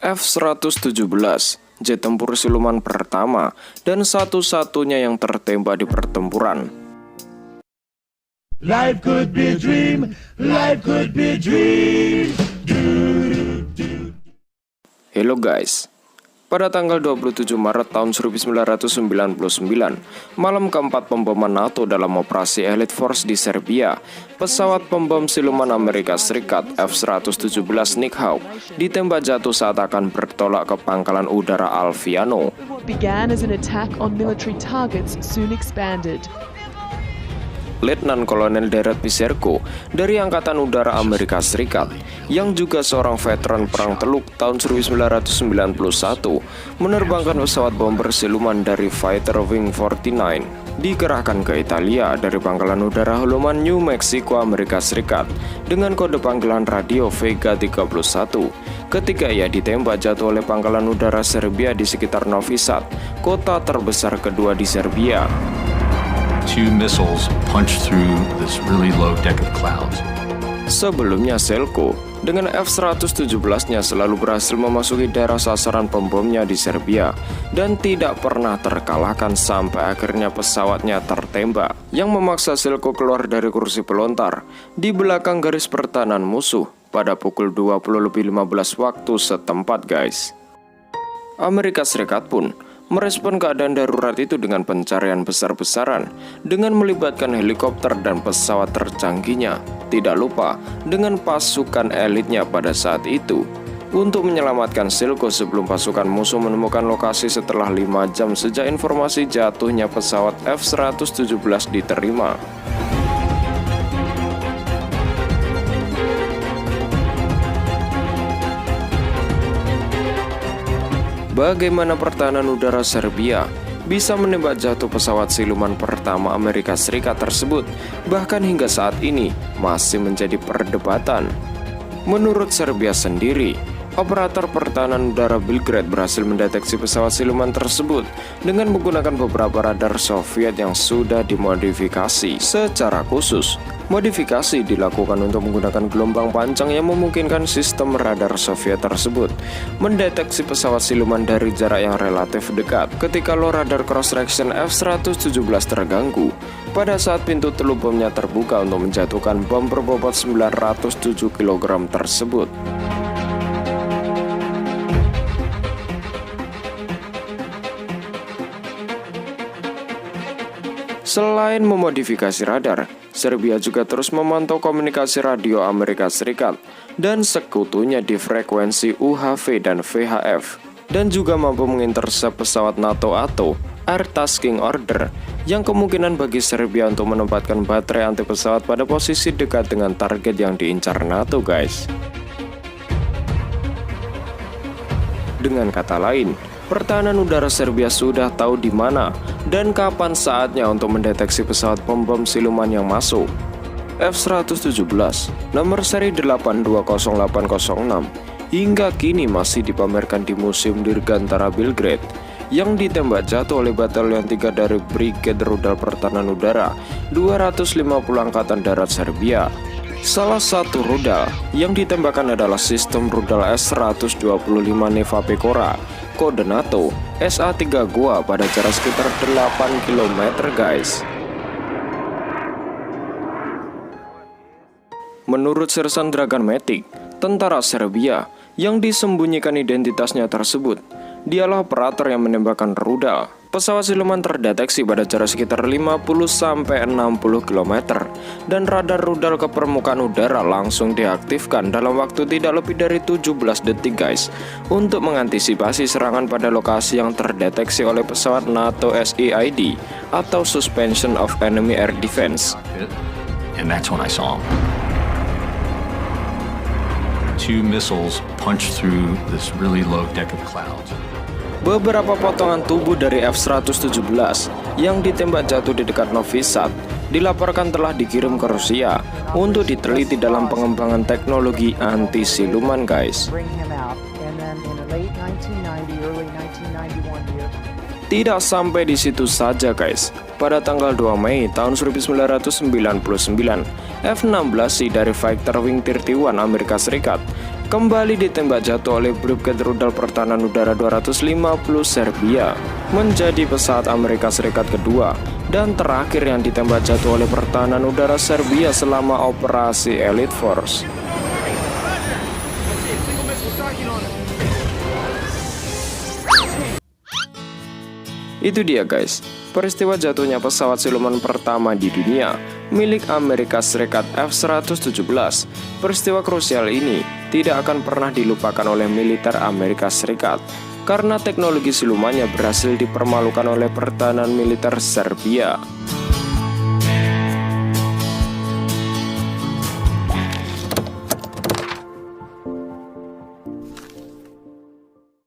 F-117, jet tempur siluman pertama dan satu-satunya yang tertembak di pertempuran. Life could be a dream, life could be a dream. Hello guys, pada tanggal 27 Maret tahun 1999, malam keempat pemboman NATO dalam operasi Elite Force di Serbia, pesawat pembom siluman Amerika Serikat F-117 Nighthawk ditembak jatuh saat akan bertolak ke pangkalan udara Alviano. Began as an attack on military targets, soon expanded. Letnan Kolonel Derek Piserko dari Angkatan Udara Amerika Serikat yang juga seorang veteran Perang Teluk tahun 1991 menerbangkan pesawat bomber siluman dari Fighter Wing 49 dikerahkan ke Italia dari Pangkalan Udara Holloman, New Mexico, Amerika Serikat dengan kode panggilan radio Vega 31 ketika ia ditembak jatuh oleh Pangkalan Udara Serbia di sekitar Novi Sad, kota terbesar kedua di Serbia. Two missiles punched through this really low deck of clouds. Sebelumnya Selko dengan F-117-nya selalu berhasil memasuki daerah sasaran pembomnya di Serbia dan tidak pernah terkalahkan sampai akhirnya pesawatnya tertembak yang memaksa Selko keluar dari kursi pelontar di belakang garis pertahanan musuh pada pukul 20.15 waktu setempat guys. Amerika Serikat pun merespon keadaan darurat itu dengan pencarian besar-besaran dengan melibatkan helikopter dan pesawat tercanggihnya, tidak lupa dengan pasukan elitnya pada saat itu untuk menyelamatkan Selko sebelum pasukan musuh menemukan lokasi setelah 5 jam sejak informasi jatuhnya pesawat F-117 diterima. Bagaimana pertahanan udara Serbia bisa menembak jatuh pesawat siluman pertama Amerika Serikat tersebut, bahkan hingga saat ini masih menjadi perdebatan. Menurut Serbia sendiri, operator pertahanan udara Belgrade berhasil mendeteksi pesawat siluman tersebut dengan menggunakan beberapa radar Soviet yang sudah dimodifikasi secara khusus. Modifikasi dilakukan untuk menggunakan gelombang panjang yang memungkinkan sistem radar Soviet tersebut mendeteksi pesawat siluman dari jarak yang relatif dekat ketika low radar cross-section F-117 terganggu pada saat pintu teluk bomnya terbuka untuk menjatuhkan bom berbobot 907 kg tersebut. Selain memodifikasi radar, Serbia juga terus memantau komunikasi radio Amerika Serikat dan sekutunya di frekuensi UHF dan VHF, dan juga mampu mengintersep pesawat NATO atau Air Tasking Order yang kemungkinan bagi Serbia untuk menempatkan baterai anti pesawat pada posisi dekat dengan target yang diincar NATO guys. Dengan kata lain, pertahanan udara Serbia sudah tahu di mana dan kapan saatnya untuk mendeteksi pesawat pembom siluman yang masuk. F-117 nomor seri 820806 hingga kini masih dipamerkan di Museum Dirgantara Belgrade yang ditembak jatuh oleh Batalion 3 dari Brigade Rudal Pertahanan Udara 250 Angkatan Darat Serbia. Salah satu rudal yang ditembakkan adalah sistem rudal S-125 Neva Pecora kode NATO SA-3 Goa pada jarak sekitar 8 km guys. Menurut Sersan Dragan Matic, tentara Serbia yang disembunyikan identitasnya tersebut, dialah operator yang menembakkan rudal. Pesawat siluman terdeteksi pada jarak sekitar 50-60 km dan radar rudal ke permukaan udara langsung diaktifkan dalam waktu tidak lebih dari 17 detik guys untuk mengantisipasi serangan pada lokasi yang terdeteksi oleh pesawat NATO SEID atau Suspension of Enemy Air Defense. And that's when I saw him. Two missiles punched through this really low deck of clouds. Beberapa potongan tubuh dari F-117 yang ditembak jatuh di dekat Novi Sad dilaporkan telah dikirim ke Rusia untuk diteliti dalam pengembangan teknologi anti siluman guys. Tidak sampai di situ saja guys. Pada tanggal 2 Mei tahun 1999, F-16C dari Fighter Wing 31 Amerika Serikat kembali ditembak jatuh oleh Brigade Rudal Pertahanan Udara 250 Serbia, menjadi pesawat Amerika Serikat kedua dan terakhir yang ditembak jatuh oleh Pertahanan Udara Serbia selama operasi Elite Force. Itu dia guys, peristiwa jatuhnya pesawat siluman pertama di dunia milik Amerika Serikat F-117. Peristiwa krusial ini tidak akan pernah dilupakan oleh militer Amerika Serikat karena teknologi silumannya berhasil dipermalukan oleh pertahanan militer Serbia.